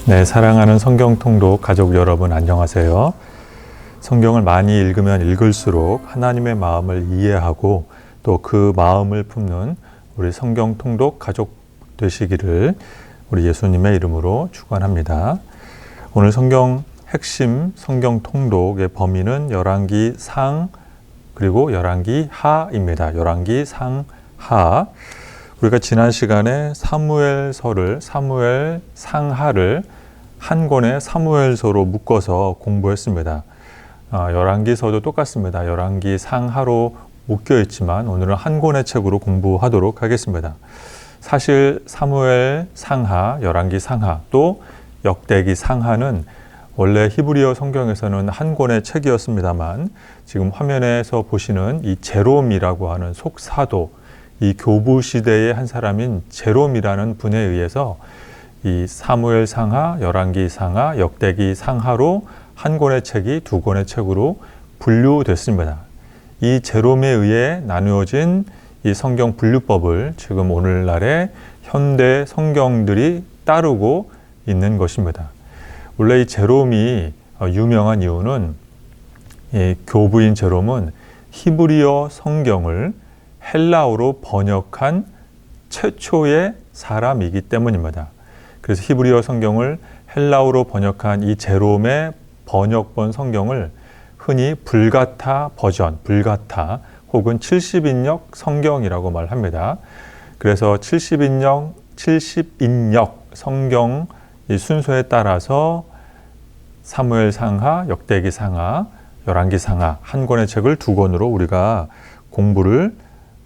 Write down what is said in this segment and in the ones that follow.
네, 사랑하는 성경 통독 가족 여러분 안녕하세요. 성경을 많이 읽으면 읽을수록 하나님의 마음을 이해하고 또 그 마음을 품는 우리 성경 통독 가족 되시기를 우리 예수님의 이름으로 축원합니다. 오늘 성경 핵심 성경 통독의 범위는 열왕기 상 그리고 열왕기 하입니다. 열왕기 상 하. 우리가 지난 시간에 사무엘서를 사무엘 상하를 한 권의 사무엘서로 묶어서 공부했습니다. 열왕기서도 똑같습니다. 열왕기 상하로 묶여 있지만 오늘은 한 권의 책으로 공부하도록 하겠습니다. 사실 사무엘 상하, 열왕기 상하, 또 역대기 상하는 원래 히브리어 성경에서는 한 권의 책이었습니다만 지금 화면에서 보시는 이 제롬이라고 하는 속사도, 이 교부 시대의 한 사람인 제롬이라는 분에 의해서 이 사무엘 상하, 열왕기 상하, 역대기 상하로 한 권의 책이 두 권의 책으로 분류됐습니다. 이 제롬에 의해 나누어진 이 성경 분류법을 지금 오늘날의 현대 성경들이 따르고 있는 것입니다. 원래 이 제롬이 유명한 이유는 이 교부인 제롬은 히브리어 성경을 헬라어로 번역한 최초의 사람이기 때문입니다. 그래서 히브리어 성경을 헬라어로 번역한 이 제롬의 번역본 성경을 흔히 불가타 버전, 불가타 혹은 70인역 성경이라고 말합니다. 그래서 70인역 성경 이 순서에 따라서 사무엘 상하, 역대기 상하, 열왕기 상하 한 권의 책을 두 권으로 우리가 공부를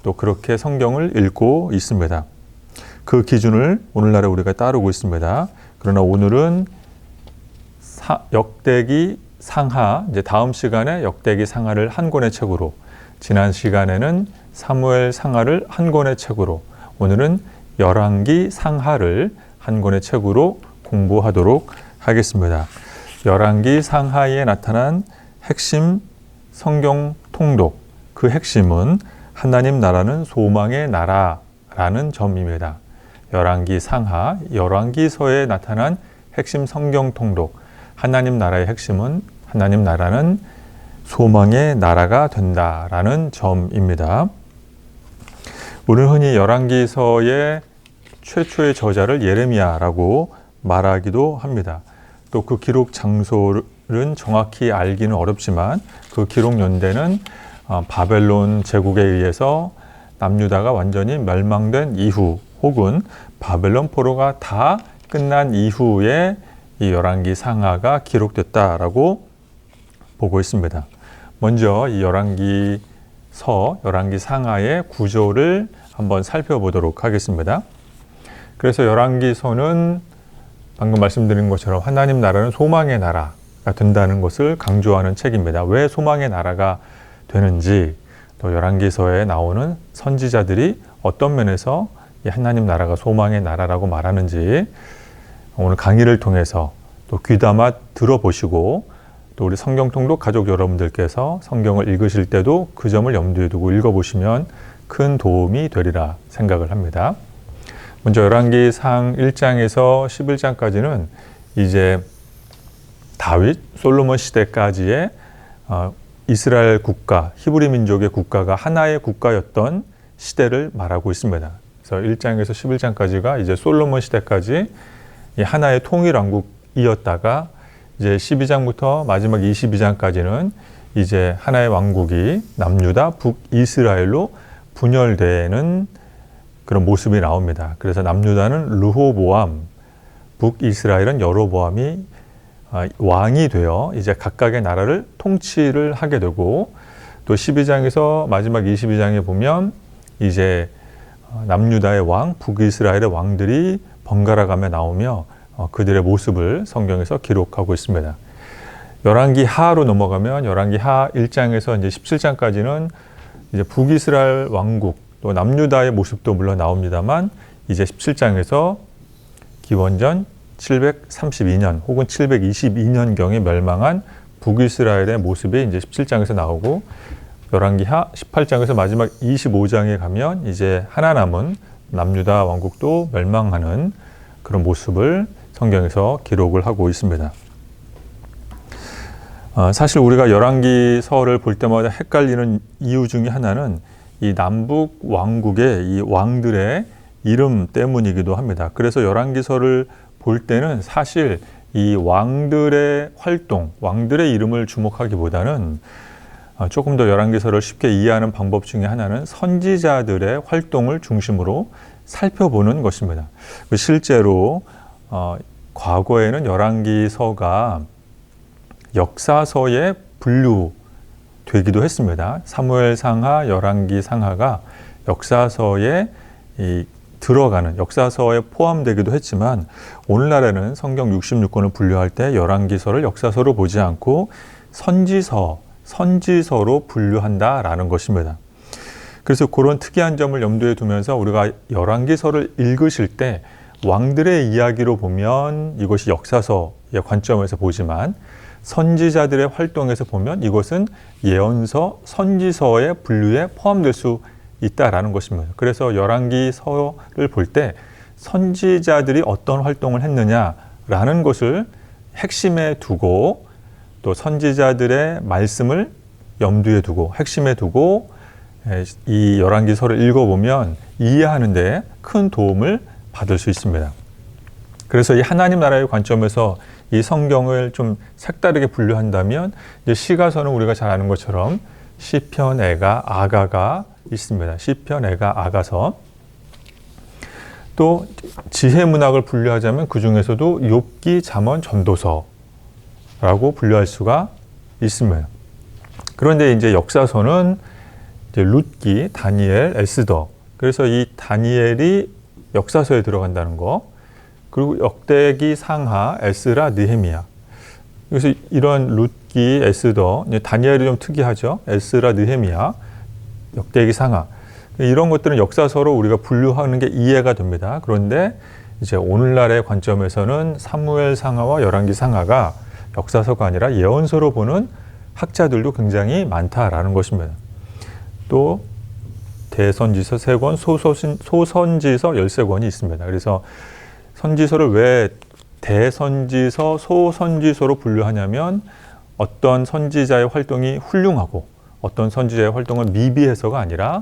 또 그렇게 성경을 읽고 있습니다. 그 기준을 오늘날에 우리가 따르고 있습니다. 그러나 오늘은 역대기 상하, 이제 다음 시간에 역대기 상하를 한 권의 책으로, 지난 시간에는 사무엘 상하를 한 권의 책으로, 오늘은 열왕기 상하를 한 권의 책으로 공부하도록 하겠습니다. 열왕기 상하에 나타난 핵심 성경 통독, 그 핵심은 하나님 나라는 소망의 나라라는 점입니다. 열왕기 상하, 열왕기서에 나타난 핵심 성경 통독, 하나님 나라의 핵심은 하나님 나라는 소망의 나라가 된다라는 점입니다. 우리는 흔히 열왕기서의 최초의 저자를 예레미야라고 말하기도 합니다. 또 그 기록 장소는 정확히 알기는 어렵지만 그 기록 연대는 바벨론 제국에 의해서 남유다가 완전히 멸망된 이후 혹은 바벨론 포로가 다 끝난 이후에 이 열왕기 상하가 기록됐다라고 보고 있습니다. 먼저 이 열왕기서, 열왕기 상하의 구조를 한번 살펴보도록 하겠습니다. 그래서 열왕기서는 방금 말씀드린 것처럼 하나님 나라는 소망의 나라가 된다는 것을 강조하는 책입니다. 왜 소망의 나라가 되는지, 또 열왕기서에 나오는 선지자들이 어떤 면에서 이 하나님 나라가 소망의 나라라고 말하는지 오늘 강의를 통해서 또 귀담아 들어보시고 또 우리 성경 통독 가족 여러분들께서 성경을 읽으실 때도 그 점을 염두에 두고 읽어보시면 큰 도움이 되리라 생각을 합니다. 먼저 열왕기상 1장에서 11장까지는 이제 다윗, 솔로몬 시대까지의 이스라엘 국가, 히브리 민족의 국가가 하나의 국가였던 시대를 말하고 있습니다. 그래서 1장에서 11장까지가 이제 솔로몬 시대까지 하나의 통일왕국이었다가 이제 12장부터 마지막 22장까지는 이제 하나의 왕국이 남유다, 북이스라엘로 분열되는 그런 모습이 나옵니다. 그래서 남유다는 르호보암, 북이스라엘은 여로보암이 왕이 되어 이제 각각의 나라를 통치를 하게 되고, 또 12장에서 마지막 22장에 보면 이제 남유다의 왕, 북이스라엘의 왕들이 번갈아 가며 나오며 그들의 모습을 성경에서 기록하고 있습니다. 열왕기 하로 넘어가면 열왕기 하 1장에서 이제 17장까지는 이제 북이스라엘 왕국, 또 남유다의 모습도 물론 나옵니다만 이제 17장에서 기원전 732년 혹은 722년경에 멸망한 북이스라엘의 모습이 이제 17장에서 나오고, 열왕기하 18장에서 마지막 25장에 가면 이제 하나 남은 남유다 왕국도 멸망하는 그런 모습을 성경에서 기록을 하고 있습니다. 사실 우리가 열왕기서를 볼 때마다 헷갈리는 이유 중에 하나는 이 남북 왕국의 이 왕들의 이름 때문이기도 합니다. 그래서 열왕기서를 볼 때는 사실 이 왕들의 활동, 왕들의 이름을 주목하기보다는 조금 더 열왕기서를 쉽게 이해하는 방법 중에 하나는 선지자들의 활동을 중심으로 살펴보는 것입니다. 실제로 과거에는 열왕기서가 역사서에 분류되기도 했습니다. 사무엘상하, 열왕기상하가 역사서에 들어가는 역사서에 포함되기도 했지만 오늘날에는 성경 66권을 분류할 때 열왕기서를 역사서로 보지 않고 선지서로 분류한다라는 것입니다. 그래서 그런 특이한 점을 염두에 두면서 우리가 열왕기서를 읽으실 때 왕들의 이야기로 보면 이것이 역사서의 관점에서 보지만 선지자들의 활동에서 보면 이것은 예언서, 선지서의 분류에 포함될 수 있다라는 것입니다. 그래서 열왕기서를 볼 때 선지자들이 어떤 활동을 했느냐라는 것을 핵심에 두고 또 선지자들의 말씀을 염두에 두고 핵심에 두고 이 열왕기서를 읽어보면 이해하는 데 큰 도움을 받을 수 있습니다. 그래서 이 하나님 나라의 관점에서 이 성경을 좀 색다르게 분류한다면 이제 시가서는 우리가 잘 아는 것처럼 시편, 애가, 아가가 있습니다. 시편, 애가, 아가서. 또 지혜 문학을 분류하자면 그 중에서도 욥기, 잠언, 전도서라고 분류할 수가 있습니다. 그런데 이제 역사서는 이제 룻기, 다니엘, 에스더. 그래서 이 다니엘이 역사서에 들어간다는 거. 그리고 역대기, 상하, 에스라, 느헤미야. 그래서 이런 룻기, 에스더, 다니엘이 좀 특이하죠. 에스라, 느헤미야, 역대기, 상하. 이런 것들은 역사서로 우리가 분류하는 게 이해가 됩니다. 그런데 이제 오늘날의 관점에서는 사무엘 상하와 열왕기 상하가 역사서가 아니라 예언서로 보는 학자들도 굉장히 많다라는 것입니다. 또 대선지서 3권, 소선지서 13권이 있습니다. 그래서 선지서를 왜 대선지서, 소선지서로 분류하냐면 어떤 선지자의 활동이 훌륭하고 어떤 선지자의 활동은 미비해서가 아니라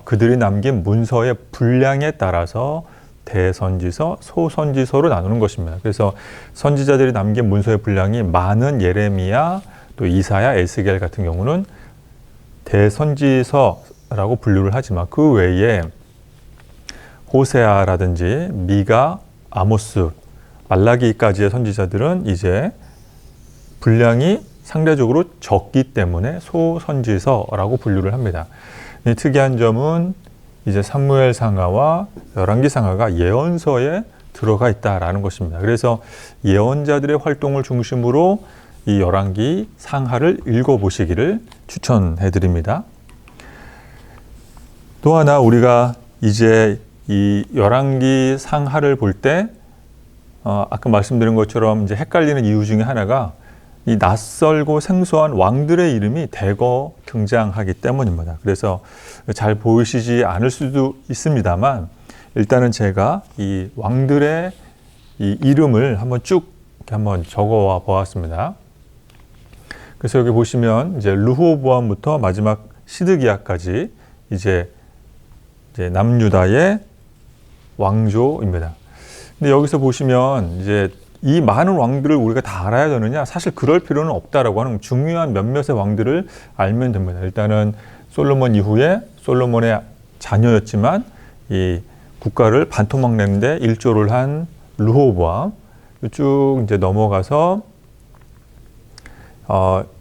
그들이 남긴 문서의 분량에 따라서 대선지서, 소선지서로 나누는 것입니다. 그래서 선지자들이 남긴 문서의 분량이 많은 예레미야, 또 이사야, 에스겔 같은 경우는 대선지서라고 분류를 하지만 그 외에 호세아라든지 미가, 아모스, 말라기까지의 선지자들은 이제 분량이 상대적으로 적기 때문에 소선지서라고 분류를 합니다. 이 특이한 점은 이제 사무엘 상하와 열왕기 상하가 예언서에 들어가 있다라는 것입니다. 그래서 예언자들의 활동을 중심으로 이 열왕기 상하를 읽어보시기를 추천해 드립니다. 또 하나 우리가 이제 이 열왕기 상하를 볼 때 아까 말씀드린 것처럼 이제 헷갈리는 이유 중에 하나가 이 낯설고 생소한 왕들의 이름이 대거 등장하기 때문입니다. 그래서 잘 보이시지 않을 수도 있습니다만 일단은 제가 이 왕들의 이 이름을 한번 쭉 이렇게 한번 적어와 보았습니다. 그래서 여기 보시면 이제 르호보암부터 마지막 시드기야까지 이제 남유다의 왕조입니다. 근데 여기서 보시면 이제 이 많은 왕들을 우리가 다 알아야 되느냐? 사실 그럴 필요는 없다라고 하는 중요한 몇몇의 왕들을 알면 됩니다. 일단은 솔로몬 이후에 솔로몬의 자녀였지만 이 국가를 반토막 내는데 일조를 한 르호보암, 쭉 이제 넘어가서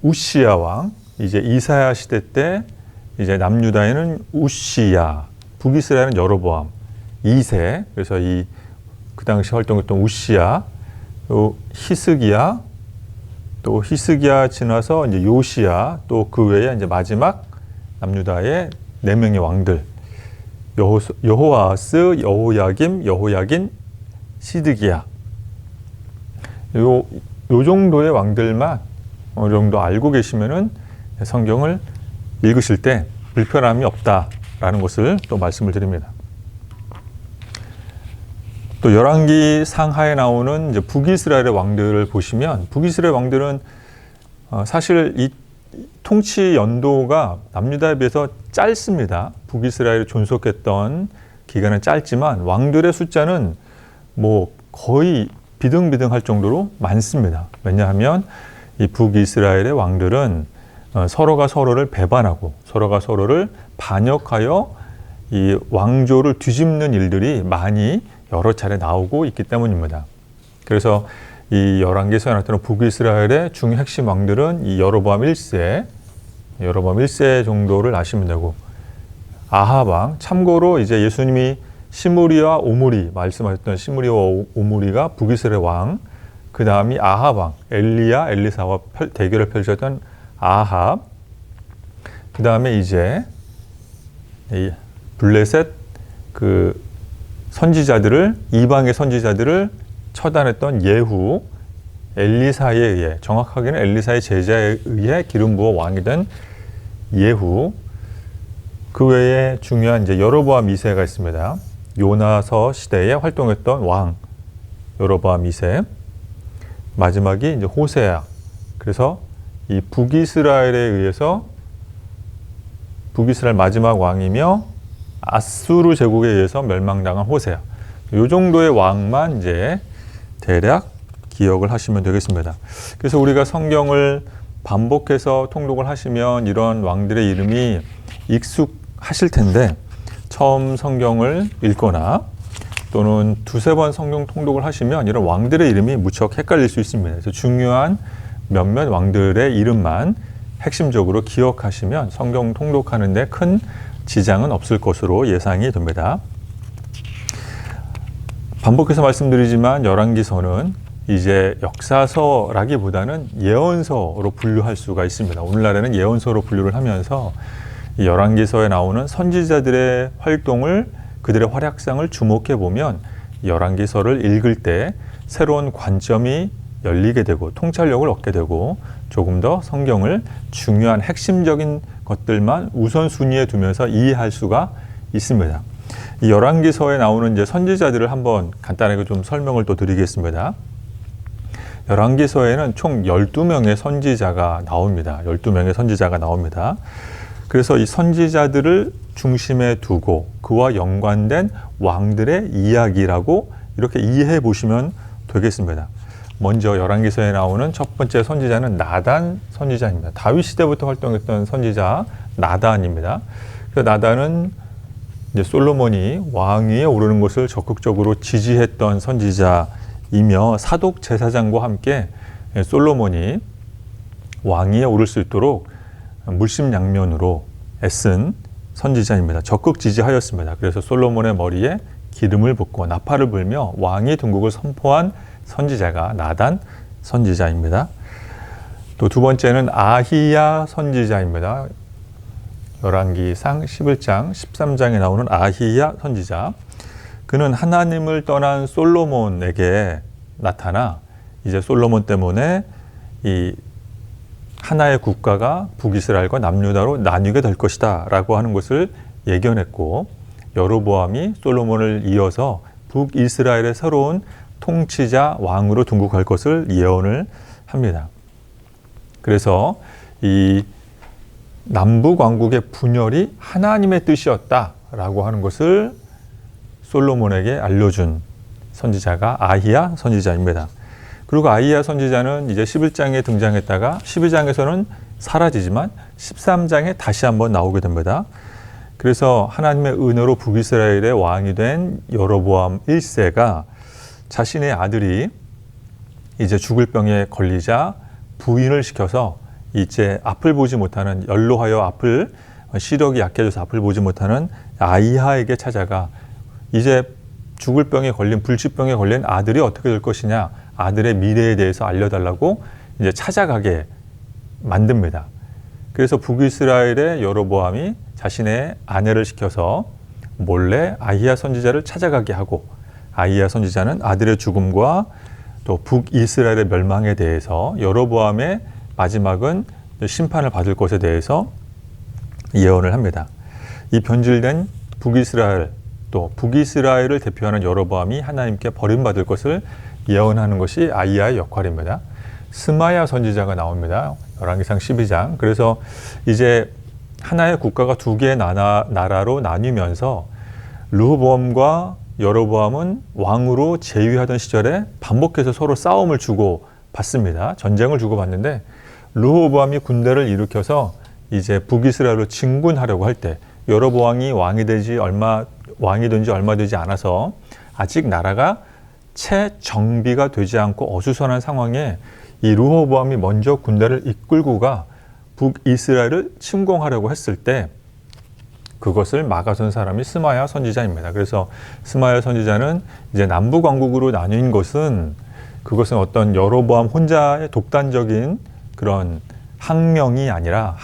우시야 왕, 이제 이사야 시대 때 이제 남유다에는 우시야, 북이스라엘은 여로보암 2세. 그래서 그 당시 활동했던 우시야, 또 히스기야, 또 히스기야 지나서 이제 요시야, 또 그 외에 이제 마지막 남유다의 4명의 왕들, 여호아스, 여호야김, 여호야긴, 시드기야. 요 정도의 왕들만 어느 정도 알고 계시면은 성경을 읽으실 때 불편함이 없다라는 것을 또 말씀을 드립니다. 또 열왕기 상하에 나오는 이제 북이스라엘의 왕들을 보시면 북이스라엘 왕들은 사실 이 통치 연도가 남유다에 비해서 짧습니다. 북이스라엘이 존속했던 기간은 짧지만 왕들의 숫자는 뭐 거의 비등비등할 정도로 많습니다. 왜냐하면 이 북이스라엘의 왕들은 서로가 서로를 배반하고 서로가 서로를 반역하여 이 왕조를 뒤집는 일들이 많이 여러 차례 나오고 있기 때문입니다. 그래서 이 열왕기서에 나타나는 북이스라엘의 중요 핵심 왕들은 이 여로보암 1세 정도를 아시면 되고, 아합 왕, 참고로 이제 예수님이 시므리와 오므리 말씀하셨던 시므리와 오므리가 북이스라엘 왕, 그 다음이 아합 왕, 엘리야, 엘리사와 대결을 펼쳤던 아합, 그 다음에 이제 이 블레셋 그 선지자들을, 이방의 선지자들을 처단했던 예후, 엘리사에 의해, 정확하게는 엘리사의 제자에 의해 기름 부어 왕이 된 예후, 그 외에 중요한 이제 여로보암 2세가 있습니다. 요나서 시대에 활동했던 왕 여로보암 2세, 마지막이 이제 호세아. 그래서 이 북이스라엘에 의해서 북이스라엘 마지막 왕이며 아수르 제국에 의해서 멸망당한 호세아. 이 정도의 왕만 이제 대략 기억을 하시면 되겠습니다. 그래서 우리가 성경을 반복해서 통독을 하시면 이런 왕들의 이름이 익숙하실 텐데, 처음 성경을 읽거나 또는 두세 번 성경 통독을 하시면 이런 왕들의 이름이 무척 헷갈릴 수 있습니다. 그래서 중요한 몇몇 왕들의 이름만 핵심적으로 기억하시면 성경 통독하는 데 큰 지장은 없을 것으로 예상이 됩니다. 반복해서 말씀드리지만 열왕기서는 이제 역사서라기보다는 예언서로 분류할 수가 있습니다. 오늘날에는 예언서로 분류를 하면서 이 열왕기서에 나오는 선지자들의 활동을, 그들의 활약상을 주목해 보면 열왕기서를 읽을 때 새로운 관점이 열리게 되고 통찰력을 얻게 되고 조금 더 성경을 중요한 핵심적인 것들만 우선순위에 두면서 이해할 수가 있습니다. 이 열왕기서에 나오는 이제 선지자들을 한번 간단하게 좀 설명을 또 드리겠습니다. 열왕기서에는 총 12명의 선지자가 나옵니다. 12명의 선지자가 나옵니다. 그래서 이 선지자들을 중심에 두고 그와 연관된 왕들의 이야기라고 이렇게 이해해 보시면 되겠습니다. 먼저 열왕기서에 나오는 첫 번째 선지자는 나단 선지자입니다. 다윗 시대부터 활동했던 선지자 나단입니다. 그래서 나단은 이제 솔로몬이 왕위에 오르는 것을 적극적으로 지지했던 선지자이며 사독 제사장과 함께 솔로몬이 왕위에 오를 수 있도록 물심양면으로 애쓴 선지자입니다. 적극 지지하였습니다. 그래서 솔로몬의 머리에 기름을 붓고 나팔을 불며 왕위 등국을 선포한 선지자가 나단 선지자입니다. 또 두 번째는 아히야 선지자입니다. 열왕기상 11장, 13장에 나오는 아히야 선지자. 그는 하나님을 떠난 솔로몬에게 나타나 이제 솔로몬 때문에 이 하나의 국가가 북이스라엘과 남유다로 나뉘게 될 것이다 라고 하는 것을 예견했고, 여로보암이 솔로몬을 이어서 북이스라엘의 새로운 통치자 왕으로 등극할 것을 예언을 합니다. 그래서 이 남북 왕국의 분열이 하나님의 뜻이었다라고 하는 것을 솔로몬에게 알려준 선지자가 아히야 선지자입니다. 그리고 아히야 선지자는 이제 11장에 등장했다가 12장에서는 사라지지만 13장에 다시 한번 나오게 됩니다. 그래서 하나님의 은혜로 북이스라엘의 왕이 된 여로보암 1세가 자신의 아들이 이제 죽을 병에 걸리자 부인을 시켜서 이제 앞을 보지 못하는, 연로하여 시력이 약해져서 앞을 보지 못하는 아히야에게 찾아가 이제 죽을 병에 걸린, 불치병에 걸린 아들이 어떻게 될 것이냐, 아들의 미래에 대해서 알려달라고 이제 찾아가게 만듭니다. 그래서 북이스라엘의 여로보암이 자신의 아내를 시켜서 몰래 아히야 선지자를 찾아가게 하고, 아히야 선지자는 아들의 죽음과 또 북이스라엘의 멸망에 대해서, 여로보암의 마지막은 심판을 받을 것에 대해서 예언을 합니다. 이 변질된 북이스라엘, 또 북이스라엘을 대표하는 여로보암이 하나님께 버림받을 것을 예언하는 것이 아이야의 역할입니다. 스마야 선지자가 나옵니다. 열왕기상 12장. 그래서 이제 하나의 국가가 두 개의 나라로 나뉘면서 르호보암과 여로보암은 왕으로 재위하던 시절에 반복해서 서로 싸움을 주고 받습니다. 전쟁을 주고 받는데 르호보암이 군대를 일으켜서 이제 북이스라엘로 진군하려고 할 때 여로보암이 왕이 된 지 얼마 되지 않아서 아직 나라가 채 정비가 되지 않고 어수선한 상황에 이 르호보암이 먼저 군대를 이끌고 가 북이스라엘을 침공하려고 했을 때 그것을 막아선 사람이 스마야 선지자입니다. 그래서 스마야 선지자는 이제 남북 왕국으로 나뉜 것은 그것은 어떤 여로보암 혼자의 독단적인 그런 항명이 아니라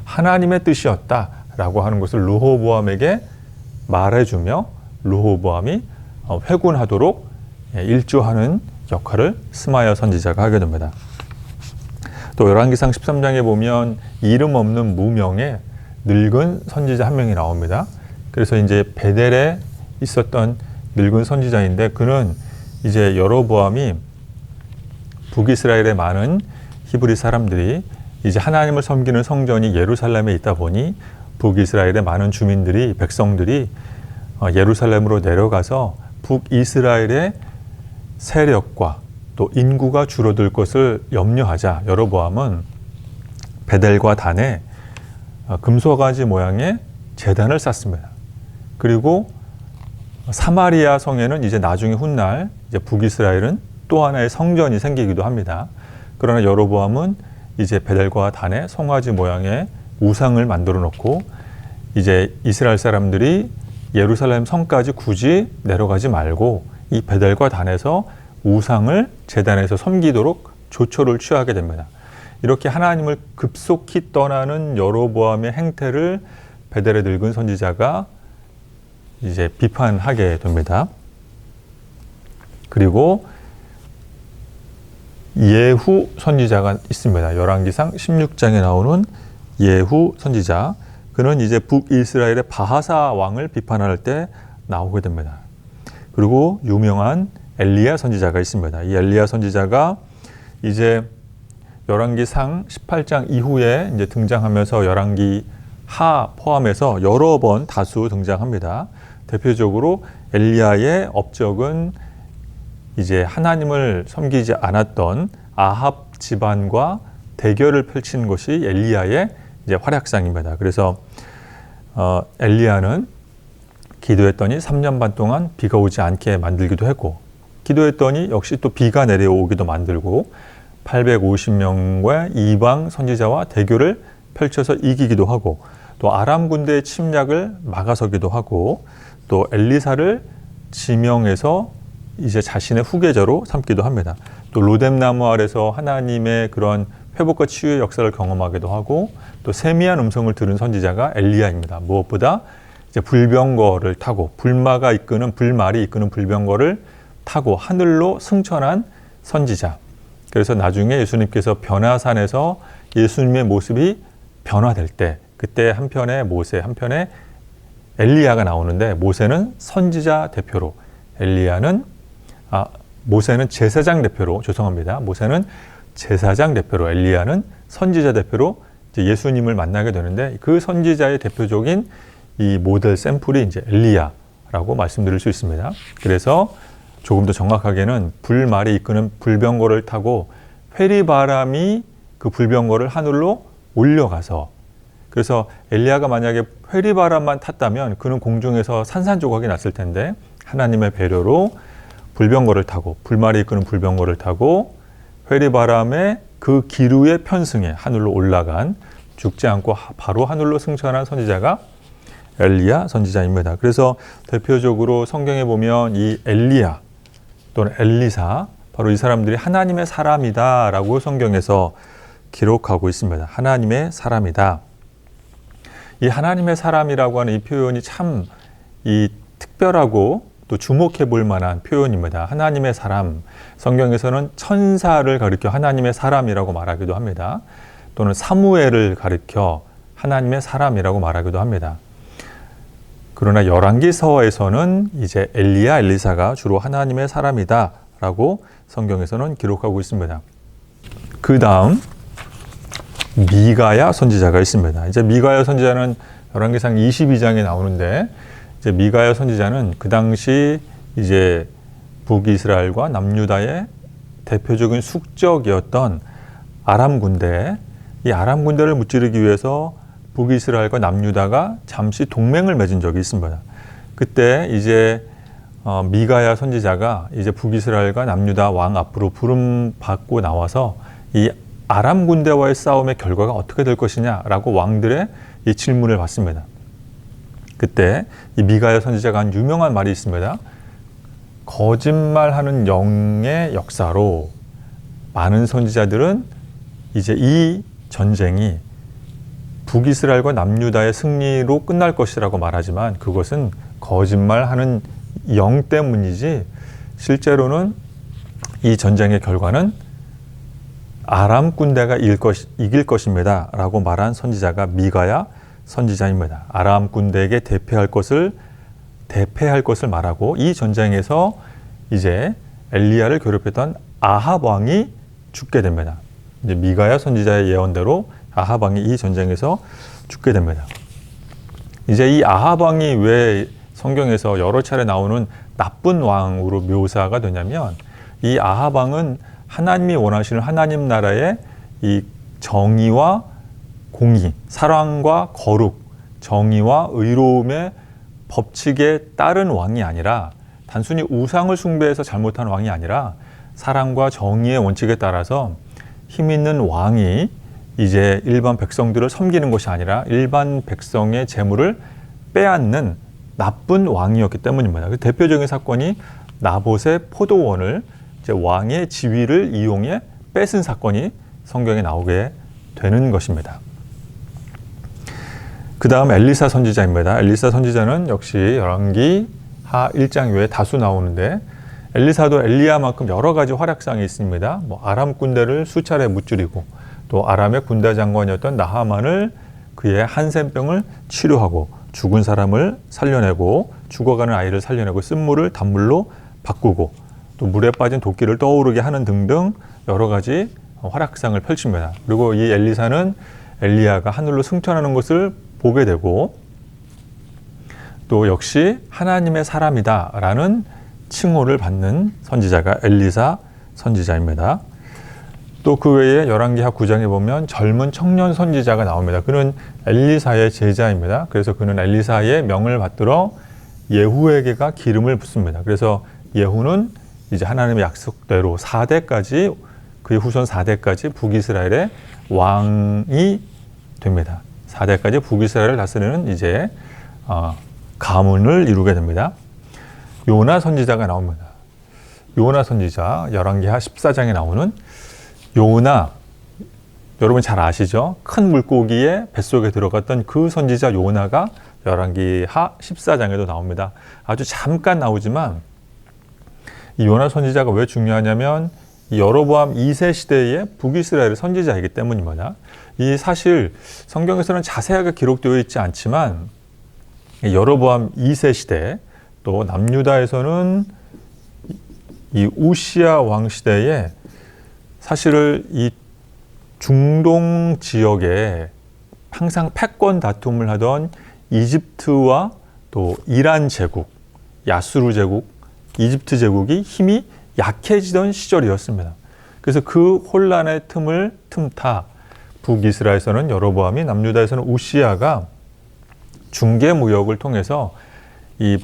하나님의 뜻이었다라고 하는 것을 르호보암에게 말해주며 르호보암이 회군하도록 일조하는 역할을 스마야 선지자가 하게 됩니다. 또 열왕기상 13장에 보면 이름 없는 무명의 늙은 선지자 한 명이 나옵니다. 그래서 이제 베델에 있었던 늙은 선지자인데 그는 이제 여로보암이 북이스라엘의 많은 히브리 사람들이 이제 하나님을 섬기는 성전이 예루살렘에 있다 보니 북이스라엘의 많은 주민들이 백성들이 예루살렘으로 내려가서 북이스라엘의 세력과 또 인구가 줄어들 것을 염려하자 여로보암은 베델과 단에 금소가지 모양의 제단을 쌓습니다. 그리고 사마리아 성에는 이제 나중에 훗날 이제 북이스라엘은 또 하나의 성전이 생기기도 합니다. 그러나 여로보암은 이제 베델과 단에 송아지 모양의 우상을 만들어 놓고 이제 이스라엘 사람들이 예루살렘 성까지 굳이 내려가지 말고 이 베델과 단에서 우상을 제단에서 섬기도록 조처를 취하게 됩니다. 이렇게 하나님을 급속히 떠나는 여로보암의 행태를 베델의 늙은 선지자가 이제 비판하게 됩니다. 그리고 예후 선지자가 있습니다. 열왕기상 16장에 나오는 예후 선지자. 그는 이제 북이스라엘의 바하사 왕을 비판할 때 나오게 됩니다. 그리고 유명한 엘리야 선지자가 있습니다. 이 엘리야 선지자가 이제 열왕기상 18장 이후에 이제 등장하면서 열왕기 하 포함해서 여러 번 다수 등장합니다. 대표적으로 엘리야의 업적은 이제 하나님을 섬기지 않았던 아합 집안과 대결을 펼친 것이 엘리야의 이제 활약상입니다. 그래서 엘리야는 기도했더니 3년 반 동안 비가 오지 않게 만들기도 했고 기도했더니 역시 또 비가 내려오기도 만들고 850명의 이방 선지자와 대결을 펼쳐서 이기기도 하고 또 아람 군대의 침략을 막아서기도 하고 또 엘리사를 지명해서 이제 자신의 후계자로 삼기도 합니다. 또 로뎀나무 아래서 하나님의 그런 회복과 치유의 역사를 경험하기도 하고 또 세미한 음성을 들은 선지자가 엘리야입니다. 무엇보다 이제 불병거를 타고 불말이 이끄는 불병거를 타고 하늘로 승천한 선지자. 그래서 나중에 예수님께서 변화산에서 예수님의 모습이 변화될 때 그때 한편에 모세, 한편에 엘리야가 나오는데 모세는 선지자 대표로 모세는 제사장 대표로 모세는 제사장 대표로 엘리야는 선지자 대표로 이제 예수님을 만나게 되는데 그 선지자의 대표적인 이 모델 샘플이 이제 엘리야라고 말씀드릴 수 있습니다. 그래서 조금 더 정확하게는 불말이 이끄는 불병거를 타고 회리바람이 그 불병거를 하늘로 올려가서 그래서 엘리야가 만약에 회리바람만 탔다면 그는 공중에서 산산조각이 났을 텐데 하나님의 배려로 불병거를 타고 불말이 이끄는 불병거를 타고 회리바람의 그 기류의 편승에 하늘로 올라간 죽지 않고 바로 하늘로 승천한 선지자가 엘리야 선지자입니다. 그래서 대표적으로 성경에 보면 이 엘리야 또는 엘리사 바로 이 사람들이 하나님의 사람이다 라고 성경에서 기록하고 있습니다. 하나님의 사람이다. 이 하나님의 사람이라고 하는 이 표현이 참 이 특별하고 또 주목해 볼 만한 표현입니다. 하나님의 사람, 성경에서는 천사를 가리켜 하나님의 사람이라고 말하기도 합니다. 또는 사무엘을 가리켜 하나님의 사람이라고 말하기도 합니다. 그러나 열왕기서에서는 이제 엘리야, 엘리사가 주로 하나님의 사람이다라고 성경에서는 기록하고 있습니다. 그 다음 미가야 선지자가 있습니다. 이제 미가야 선지자는 열왕기상 22장에 나오는데, 이제 미가야 선지자는 그 당시 이제 북이스라엘과 남유다의 대표적인 숙적이었던 아람 군대, 이 아람 군대를 무찌르기 위해서 북이스라엘과 남유다가 잠시 동맹을 맺은 적이 있습니다. 그때 이제 미가야 선지자가 이제 북이스라엘과 남유다 왕 앞으로 부름 받고 나와서 이 아람 군대와의 싸움의 결과가 어떻게 될 것이냐라고 왕들의 이 질문을 받습니다. 그때 이 미가야 선지자가 한 유명한 말이 있습니다. 거짓말하는 영의 역사로 많은 선지자들은 이제 이 전쟁이 북이스라엘과 남유다의 승리로 끝날 것이라고 말하지만 그것은 거짓말하는 영 때문이지 실제로는 이 전쟁의 결과는 아람 군대가 이길 것입니다 라고 말한 선지자가 미가야 선지자입니다. 아람 군대에게 대패할 것을 말하고, 이 전쟁에서 이제 엘리야를 괴롭혔던 아합 왕이 죽게 됩니다. 이제 미가야 선지자의 예언대로 아합 왕이 이 전쟁에서 죽게 됩니다. 이제 이 아합 왕이 왜 성경에서 여러 차례 나오는 나쁜 왕으로 묘사가 되냐면, 이 아합 왕은 하나님이 원하시는 하나님 나라의 이 정의와 공의, 사랑과 거룩, 정의와 의로움의 법칙에 따른 왕이 아니라, 단순히 우상을 숭배해서 잘못한 왕이 아니라 사랑과 정의의 원칙에 따라서 힘 있는 왕이 이제 일반 백성들을 섬기는 것이 아니라 일반 백성의 재물을 빼앗는 나쁜 왕이었기 때문입니다. 그 대표적인 사건이 나봇의 포도원을 이제 왕의 지위를 이용해 뺏은 사건이 성경에 나오게 되는 것입니다. 그 다음 엘리사 선지자입니다. 엘리사 선지자는 역시 열왕기 하 1장 외에 다수 나오는데, 엘리사도 엘리야만큼 여러 가지 활약상이 있습니다. 아람 군대를 수차례 무찌르고, 또 아람의 군대 장관이었던 나하만을 그의 한센병을 치료하고, 죽은 사람을 살려내고, 죽어가는 아이를 살려내고, 쓴물을 단물로 바꾸고, 또 물에 빠진 도끼를 떠오르게 하는 등등 여러 가지 활약상을 펼칩니다. 그리고 이 엘리사는 엘리야가 하늘로 승천하는 것을 보게 되고, 또 역시 하나님의 사람이다라는 칭호를 받는 선지자가 엘리사 선지자입니다. 또 그 외에 열왕기하 9장에 보면 젊은 청년 선지자가 나옵니다. 그는 엘리사의 제자입니다. 그래서 그는 엘리사의 명을 받들어 예후에게가 기름을 붓습니다. 그래서 예후는 이제 하나님의 약속대로 4대까지, 그의 후손 4대까지 북이스라엘의 왕이 됩니다. 4대까지 북이스라엘을 다스리는 이제 가문을 이루게 됩니다. 요나 선지자가 나옵니다. 요나 선지자, 열왕기하 14장에 나오는 요나, 여러분 잘 아시죠? 큰 물고기의 뱃속에 들어갔던 그 선지자 요나가 열왕기하 14장에도 나옵니다. 아주 잠깐 나오지만 이 요나 선지자가 왜 중요하냐면, 이 여로보암 2세 시대의 북이스라엘의 선지자이기 때문입니다. 이 사실 성경에서는 자세하게 기록되어 있지 않지만 여로보암 2세 시대, 또 남유다에서는 이 우시야 왕 시대에 사실은 이 중동 지역에 항상 패권 다툼을 하던 이집트와 또 이란 제국, 야수르 제국, 이집트 제국이 힘이 약해지던 시절이었습니다. 그래서 그 혼란의 틈을 틈타 북이스라엘에서는 여로보암이, 남유다에서는 우시야가 중개 무역을 통해서 이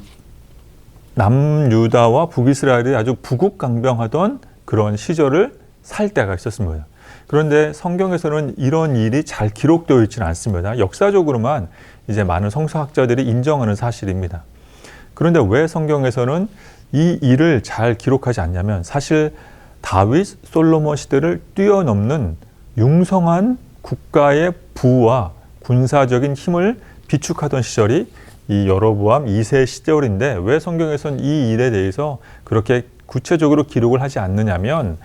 남유다와 북이스라엘이 아주 부국강병하던 그런 시절을 살 때가 있었습니다. 그런데 성경에서는 이런 일이 잘 기록되어 있지는 않습니다. 역사적으로만 이제 많은 성서학자들이 인정하는 사실입니다. 그런데 왜 성경에서는 이 일을 잘 기록하지 않냐면, 사실 다윗, 솔로몬 시대를 뛰어넘는 융성한 국가의 부와 군사적인 힘을 비축하던 시절이 이 여로보암 2세 시절인데, 왜 성경에서는 이 일에 대해서 그렇게 구체적으로 기록을 하지 않느냐면,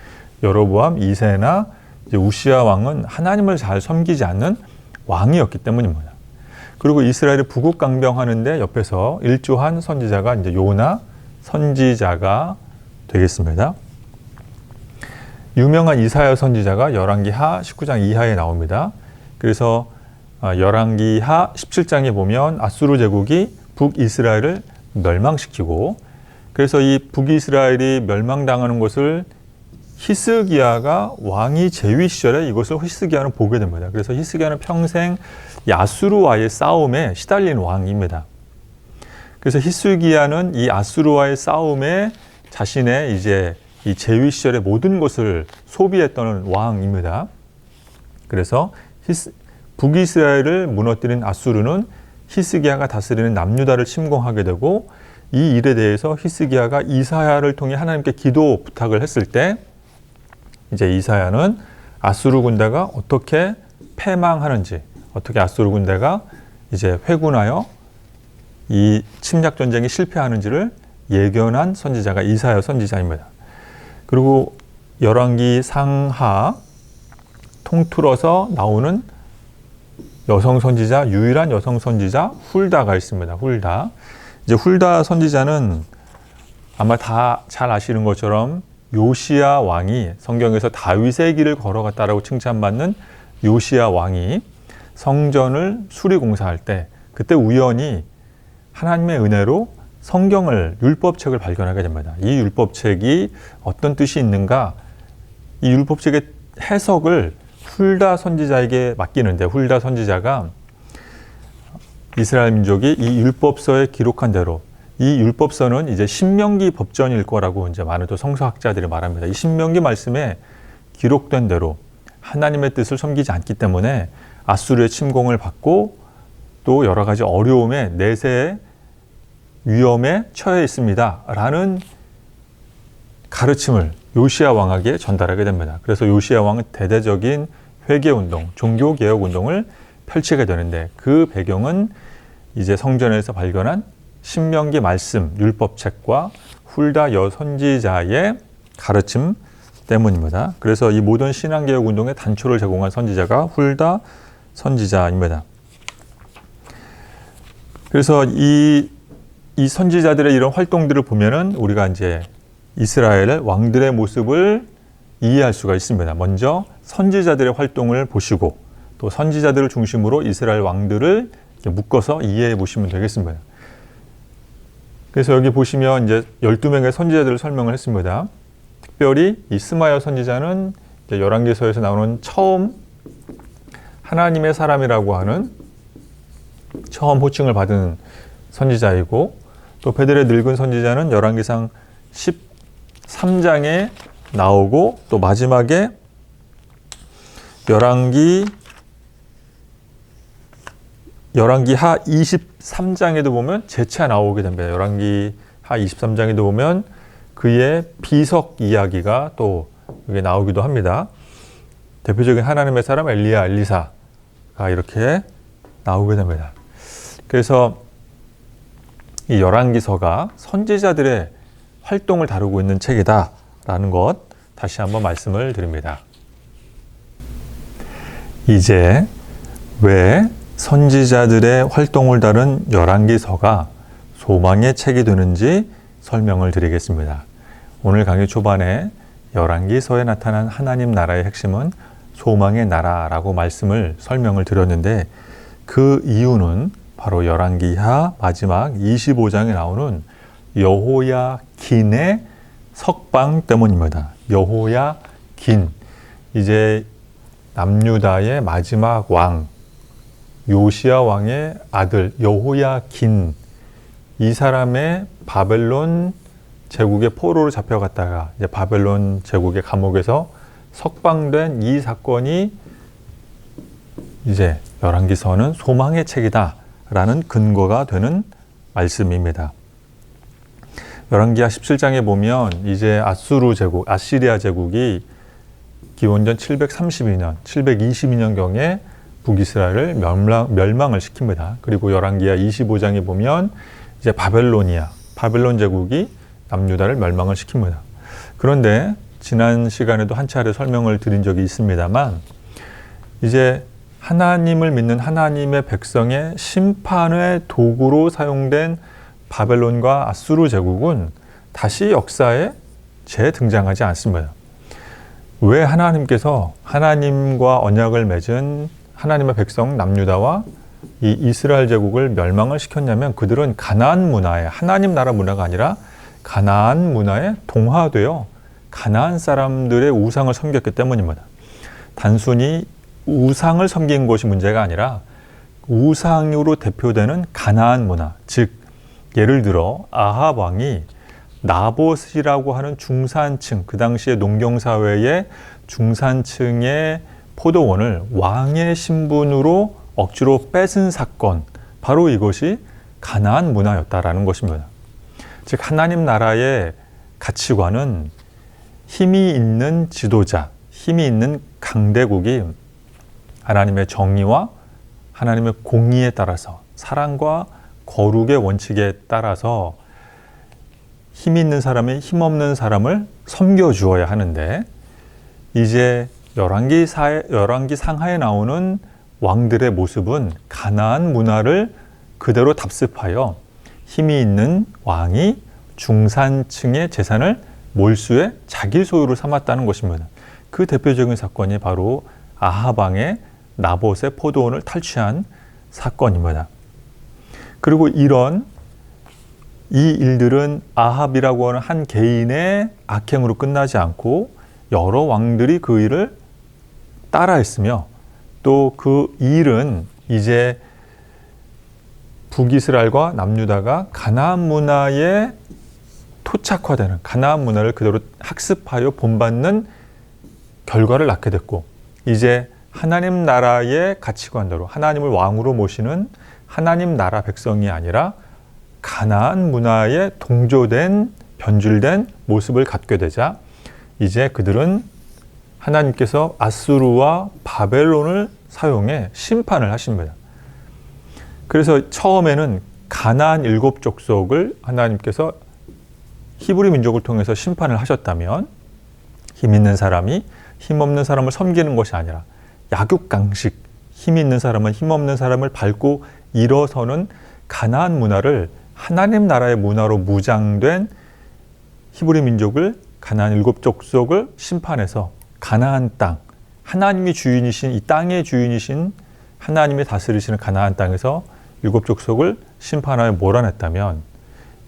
여로보암 2세나 이제 우시야 왕은 하나님을 잘 섬기지 않는 왕이었기 때문입니다. 그리고 이스라엘이 부국강병하는데 옆에서 일조한 선지자가 이제 요나 선지자가 되겠습니다. 유명한 이사야 선지자가 열왕기하 19장 이하에 나옵니다. 그래서 열왕기하 17장에 보면 아수르 제국이 북이스라엘을 멸망시키고, 그래서 이 북이스라엘이 멸망당하는 것을 히스기야가 왕위 재위 시절에 이것을 히스기야는 보게 됩니다. 그래서 히스기야는 평생 아수르와의 싸움에 시달린 왕입니다. 그래서 히스기야는 이 아수르와의 싸움에 자신의 이제 이 재위 시절의 모든 것을 소비했던 왕입니다. 그래서 북이스라엘을 무너뜨린 아수르는 히스기야가 다스리는 남유다를 침공하게 되고, 이 일에 대해서 히스기야가 이사야를 통해 하나님께 기도 부탁을 했을 때 이제 이사야는 아수르 군대가 어떻게 패망하는지, 어떻게 아수르 군대가 이제 회군하여 이 침략 전쟁이 실패하는지를 예견한 선지자가 이사야 선지자입니다. 그리고 열왕기 상하 통틀어서 나오는 여성 선지자, 유일한 여성 선지자 훌다가 있습니다. 훌다. 이제 훌다 선지자는 아마 다 잘 아시는 것처럼 요시야 왕이 성경에서 다윗의 길을 걸어갔다라고 칭찬받는 요시야 왕이 성전을 수리공사할 때 그때 우연히 하나님의 은혜로 성경을, 율법책을 발견하게 됩니다. 이 율법책이 어떤 뜻이 있는가, 이 율법책의 해석을 훌다 선지자에게 맡기는데, 훌다 선지자가 이스라엘 민족이 이 율법서에 기록한 대로, 이 율법서는 이제 신명기 법전일 거라고 이제 많은 또 성서학자들이 말합니다. 이 신명기 말씀에 기록된 대로 하나님의 뜻을 섬기지 않기 때문에 아수르의 침공을 받고 또 여러 가지 어려움에, 내세의 위험에 처해 있습니다 라는 가르침을 요시야 왕에게 전달하게 됩니다. 그래서 요시야 왕은 대대적인 회개운동, 종교개혁운동을 펼치게 되는데, 그 배경은 이제 성전에서 발견한 신명기 말씀, 율법책과 훌다 여선지자의 가르침 때문입니다. 그래서 이 모든 신앙개혁운동의 단초를 제공한 선지자가 훌다 선지자입니다. 그래서 이 선지자들의 이런 활동들을 보면은 우리가 이제 이스라엘 왕들의 모습을 이해할 수가 있습니다. 먼저 선지자들의 활동을 보시고 또 선지자들을 중심으로 이스라엘 왕들을 묶어서 이해해 보시면 되겠습니다. 그래서 여기 보시면 이제 12명의 선지자들을 설명을 했습니다. 특별히 이 스마야 선지자는 이제 열왕기서에서 나오는 처음 하나님의 사람이라고 하는 처음 호칭을 받은 선지자이고, 또 베델의 늙은 선지자는 열왕기상 13장에 나오고, 또 마지막에 열왕기하 23장에도 보면 재차 나오게 됩니다. 열왕기하 23장에도 보면 그의 비석 이야기가 또 여기 나오기도 합니다. 대표적인 하나님의 사람 엘리야, 엘리사가 이렇게 나오게 됩니다. 그래서 이 열왕기서가 선지자들의 활동을 다루고 있는 책이다라는 것 다시 한번 말씀을 드립니다. 이제 왜 선지자들의 활동을 다룬 열왕기서가 소망의 책이 되는지 설명을 드리겠습니다. 오늘 강의 초반에 열왕기서에 나타난 하나님 나라의 핵심은 소망의 나라라고 말씀을 설명을 드렸는데, 그 이유는 바로 열왕기하 마지막 25장에 나오는 여호야긴의 석방 때문입니다. 여호야긴, 이제 남유다의 마지막 왕 요시야 왕의 아들 여호야긴, 이 사람의 바벨론 제국의 포로로 잡혀갔다가 이제 바벨론 제국의 감옥에서 석방된 이 사건이 이제 열왕기서는 소망의 책이다라는 근거가 되는 말씀입니다. 열왕기하 17장에 보면 이제 아수르 제국, 아시리아 제국이 기원전 732년, 722년경에 북이스라엘을 멸망을 시킵니다. 그리고 열왕기하 25장에 보면 이제 바벨론 제국이 남유다를 멸망을 시킵니다. 그런데 지난 시간에도 한 차례 설명을 드린 적이 있습니다만, 이제 하나님을 믿는 하나님의 백성의 심판의 도구로 사용된 바벨론과 아수르 제국은 다시 역사에 재등장하지 않습니다. 왜 하나님께서 하나님과 언약을 맺은 하나님의 백성 남유다와 이 이스라엘 제국을 멸망을 시켰냐면, 그들은 가나안 문화에, 하나님 나라 문화가 아니라 가나안 문화에 동화되어 가나안 사람들의 우상을 섬겼기 때문입니다. 단순히 우상을 섬긴 것이 문제가 아니라 우상으로 대표되는 가나안 문화, 즉 예를 들어 아합 왕이 나봇이라고 하는 중산층, 그 당시에 농경사회의 중산층의 포도원을 왕의 신분으로 억지로 뺏은 사건, 바로 이것이 가나안 문화였다라는 것입니다. 즉 하나님 나라의 가치관은 힘이 있는 지도자, 힘이 있는 강대국이 하나님의 정의와 하나님의 공의에 따라서, 사랑과 거룩의 원칙에 따라서 힘 있는 사람이 힘없는 사람을 섬겨주어야 하는데, 이제 열왕기 상하에 나오는 왕들의 모습은 가나안 문화를 그대로 답습하여 힘이 있는 왕이 중산층의 재산을 몰수해 자기 소유로 삼았다는 것입니다. 그 대표적인 사건이 바로 아합 왕의 나봇의 포도원을 탈취한 사건입니다. 그리고 이 일들은 아합이라고 하는 한 개인의 악행으로 끝나지 않고 여러 왕들이 그 일을 따라했으며, 또 그 일은 이제 북이스라엘과 남유다가 가나안 문화에 토착화되는, 가나안 문화를 그대로 학습하여 본받는 결과를 낳게 됐고, 이제 하나님 나라의 가치관대로 하나님을 왕으로 모시는 하나님 나라 백성이 아니라 가나안 문화에 동조된, 변질된 모습을 갖게 되자 이제 그들은 하나님께서 아수르와 바벨론을 사용해 심판을 하십니다. 그래서 처음에는 가나안 7족속을 하나님께서 히브리 민족을 통해서 심판을 하셨다면, 힘 있는 사람이 힘없는 사람을 섬기는 것이 아니라 약육강식, 힘 있는 사람은 힘없는 사람을 밟고 일어서는 가나안 문화를 하나님 나라의 문화로 무장된 히브리 민족을, 가나안 7족속을 심판해서 가나안 땅, 하나님이 주인이신, 이 땅의 주인이신 하나님이 다스리시는 가나안 땅에서 7족속을 심판하여 몰아냈다면,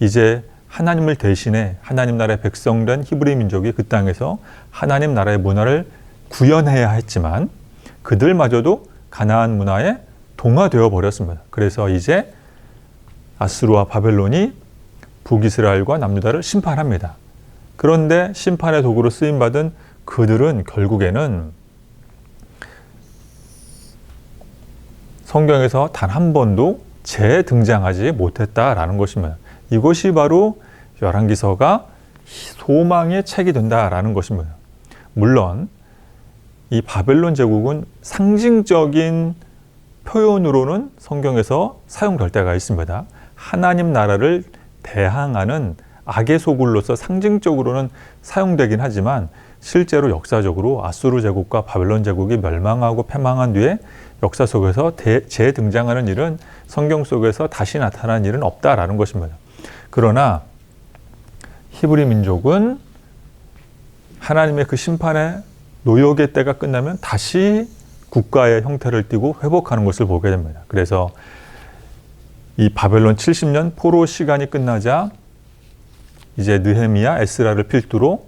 이제 하나님을 대신해 하나님 나라의 백성된 히브리 민족이 그 땅에서 하나님 나라의 문화를 구현해야 했지만 그들마저도 가나안 문화에 동화되어 버렸습니다. 그래서 이제 아수르와 바벨론이 북이스라엘과 남유다를 심판합니다. 그런데 심판의 도구로 쓰임받은 그들은 결국에는 성경에서 단 한 번도 재등장하지 못했다라는 것입니다. 이것이 바로 열왕기서가 소망의 책이 된다라는 것입니다. 물론 이 바벨론 제국은 상징적인 표현으로는 성경에서 사용될 때가 있습니다. 하나님 나라를 대항하는 악의 소굴로서 상징적으로는 사용되긴 하지만, 실제로 역사적으로 아수르 제국과 바벨론 제국이 멸망하고 패망한 뒤에 역사 속에서 재등장하는 일은, 성경 속에서 다시 나타난 일은 없다라는 것입니다. 그러나 히브리 민족은 하나님의 그 심판의 노역의 때가 끝나면 다시 국가의 형태를 띠고 회복하는 것을 보게 됩니다. 그래서 이 바벨론 70년 포로 시간이 끝나자 이제 느헤미야, 에스라를 필두로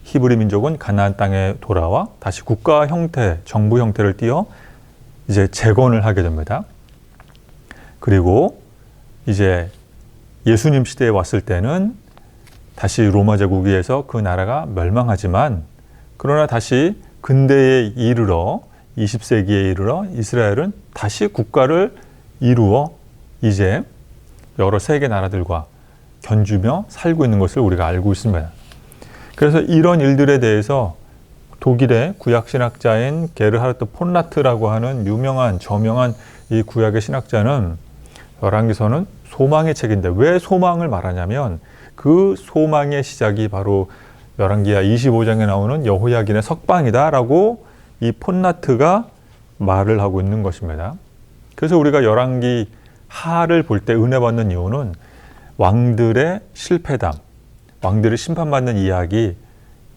히브리 민족은 가나안 땅에 돌아와 다시 국가 형태, 정부 형태를 띠어 이제 재건을 하게 됩니다. 그리고 이제 예수님 시대에 왔을 때는 다시 로마 제국에서 그 나라가 멸망하지만, 그러나 다시 근대에 이르러 20세기에 이르러 이스라엘은 다시 국가를 이루어 이제 여러 세계 나라들과 견주며 살고 있는 것을 우리가 알고 있습니다. 그래서 이런 일들에 대해서 독일의 구약신학자인 게르하르트 폰라트라고 하는 유명한 저명한 이 구약의 신학자는 열왕기서는 소망의 책인데, 왜 소망을 말하냐면 그 소망의 시작이 바로 열왕기하 25장에 나오는 여호야긴의 석방이다라고 이 폰라트가 말을 하고 있는 것입니다. 그래서 우리가 열왕기 하를 볼 때 은혜 받는 이유는 왕들의 실패담, 왕들의 심판받는 이야기,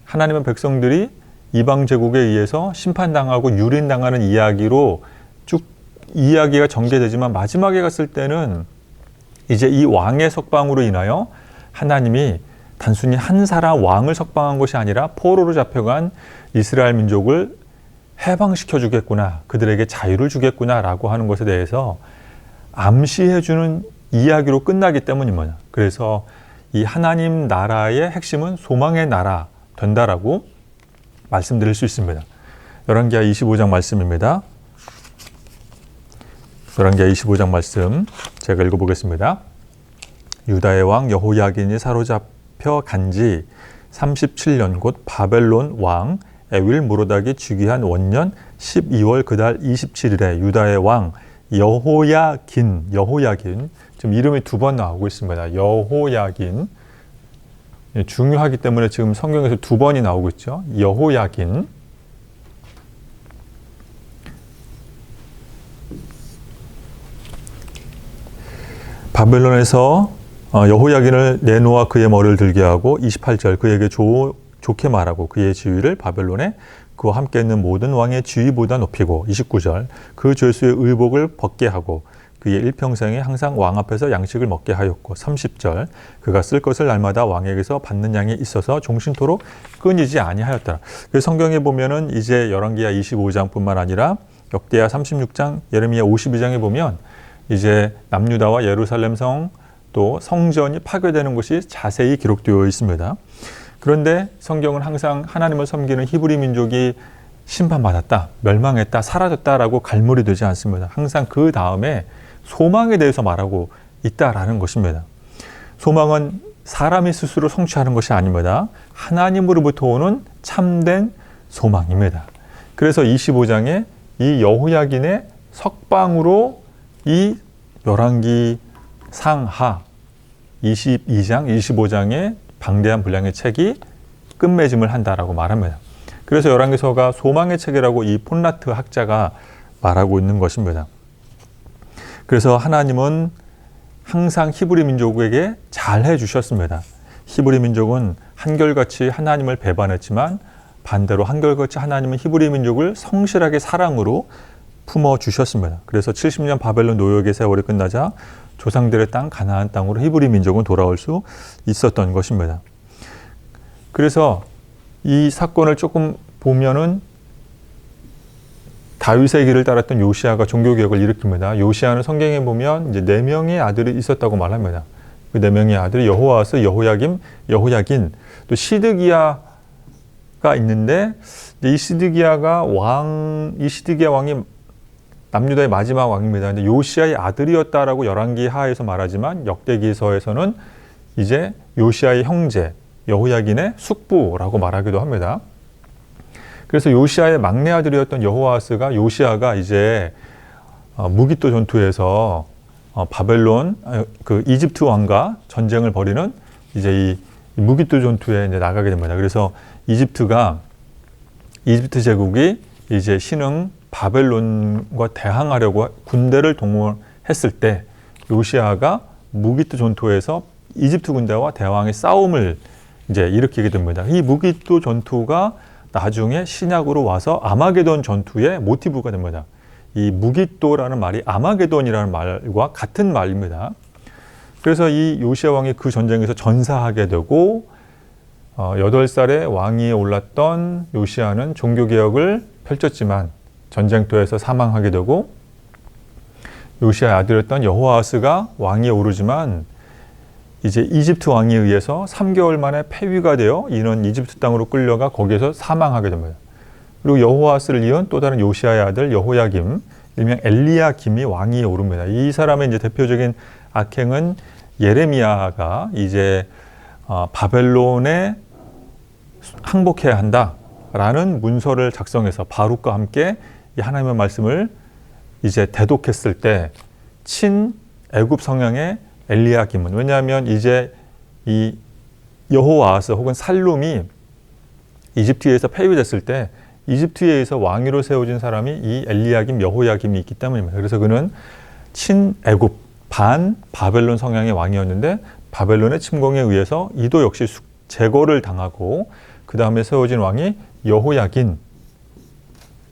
하나님의 백성들이 이방 제국에 의해서 심판당하고 유린당하는 이야기로 쭉 이야기가 전개되지만 마지막에 갔을 때는 이제 이 왕의 석방으로 인하여 하나님이 단순히 한 사람 왕을 석방한 것이 아니라 포로로 잡혀간 이스라엘 민족을 해방시켜 주겠구나, 그들에게 자유를 주겠구나 라고 하는 것에 대해서 암시해 주는 이야기로 끝나기 때문입니다. 그래서 이 하나님 나라의 핵심은 소망의 나라 된다라고 말씀드릴 수 있습니다. 열왕기하 25장 말씀입니다. 열왕기하 25장 말씀 제가 읽어보겠습니다. 유다의 왕 여호야긴이 사로잡혀 간지 37년 곧 바벨론 왕 에윌 무로닥이 즉위한 원년 12월 그달 27일에 유다의 왕 여호야긴 지금 이름이 두 번 나오고 있습니다. 여호야긴 중요하기 때문에 지금 성경에서 두 번이 나오고 있죠. 여호야긴 바벨론에서 여호야긴을 내놓아 그의 머리를 들게 하고 28절 그에게 좋게 말하고 그의 지위를 바벨론에 그와 함께 있는 모든 왕의 지위보다 높이고 29절 그 죄수의 의복을 벗게 하고 그의 일평생에 항상 왕 앞에서 양식을 먹게 하였고 30절 그가 쓸 것을 날마다 왕에게서 받는 양이 있어서 종신토록 끊이지 아니하였더라. 그래서 성경에 보면은 이제 열왕기하 25장뿐만 아니라 역대하 36장, 예레미야 52장에 보면 이제 남유다와 예루살렘 성 또 성전이 파괴되는 것이 자세히 기록되어 있습니다. 그런데 성경은 항상 하나님을 섬기는 히브리 민족이 심판받았다, 멸망했다, 사라졌다라고 갈무리 되지 않습니다. 항상 그 다음에 소망에 대해서 말하고 있다라는 것입니다. 소망은 사람이 스스로 성취하는 것이 아닙니다. 하나님으로부터 오는 참된 소망입니다. 그래서 25장에 이 여호야긴의 석방으로 이 열왕기 상하 22장, 25장의 방대한 분량의 책이 끝맺음을 한다라고 말합니다. 그래서 열왕기서가 소망의 책이라고 이 폰라트 학자가 말하고 있는 것입니다. 그래서 하나님은 항상 히브리 민족에게 잘해 주셨습니다. 히브리 민족은 한결같이 하나님을 배반했지만 반대로 한결같이 하나님은 히브리 민족을 성실하게 사랑으로 품어주셨습니다. 그래서 70년 바벨론 노역의 세월이 끝나자 조상들의 땅 가나안 땅으로 히브리 민족은 돌아올 수 있었던 것입니다. 그래서 이 사건을 조금 보면은 다윗의 길을 따랐던 요시아가 종교개혁을 일으킵니다. 요시아는 성경에 보면 이제 4명의 아들이 있었다고 말합니다. 그 4명의 아들이 여호아스, 여호야김, 여호야긴, 또 시드기야가 있는데 이 시드기야 왕이 남유다의 마지막 왕입니다. 근데 요시아의 아들이었다라고 열왕기 하에서 말하지만 역대기서에서는 이제 요시아의 형제 여호야긴의 숙부라고 말하기도 합니다. 그래서 요시아의 막내 아들이었던 여호아스가 요시아가 이제 무기또 전투에서 바벨론 그 이집트 왕과 전쟁을 벌이는 이제 이 무기또 전투에 이제 나가게 됩니다. 그래서 이집트 제국이 이제 신흥 바벨론과 대항하려고 군대를 동원했을 때 요시아가 무기또 전투에서 이집트 군대와 대왕의 싸움을 이제 일으키게 됩니다. 이 무기또 전투가 나중에 신약으로 와서 아마게돈 전투의 모티브가 됩니다. 이 무기또라는 말이 아마게돈이라는 말과 같은 말입니다. 그래서 이 요시아 왕이 그 전쟁에서 전사하게 되고 8살에 왕위에 올랐던 요시아는 종교개혁을 펼쳤지만 전쟁터에서 사망하게 되고 요시아의 아들이었던 여호아스가 왕위에 오르지만 이제 이집트 왕에 의해서 3개월 만에 폐위가 되어 이는 이집트 땅으로 끌려가 거기에서 사망하게 됩니다. 그리고 여호아스를 이은 또 다른 요시아의 아들 여호야김, 일명 엘리야김이 왕위에 오릅니다. 이 사람의 이제 대표적인 악행은 예레미야가 이제 바벨론에 항복해야 한다라는 문서를 작성해서 바룩과 함께 이 하나님의 말씀을 이제 대독했을 때 친 애굽 성향의 엘리야김은, 왜냐하면 이제 이 여호아스 혹은 살룸이 이집트에서 폐위됐을 때 이집트에 의해서 왕위로 세워진 사람이 이 엘리야김, 여호야김이 있기 때문입니다. 그래서 그는 친애굽, 반 바벨론 성향의 왕이었는데 바벨론의 침공에 의해서 이도 역시 제거를 당하고 그 다음에 세워진 왕이 여호야긴,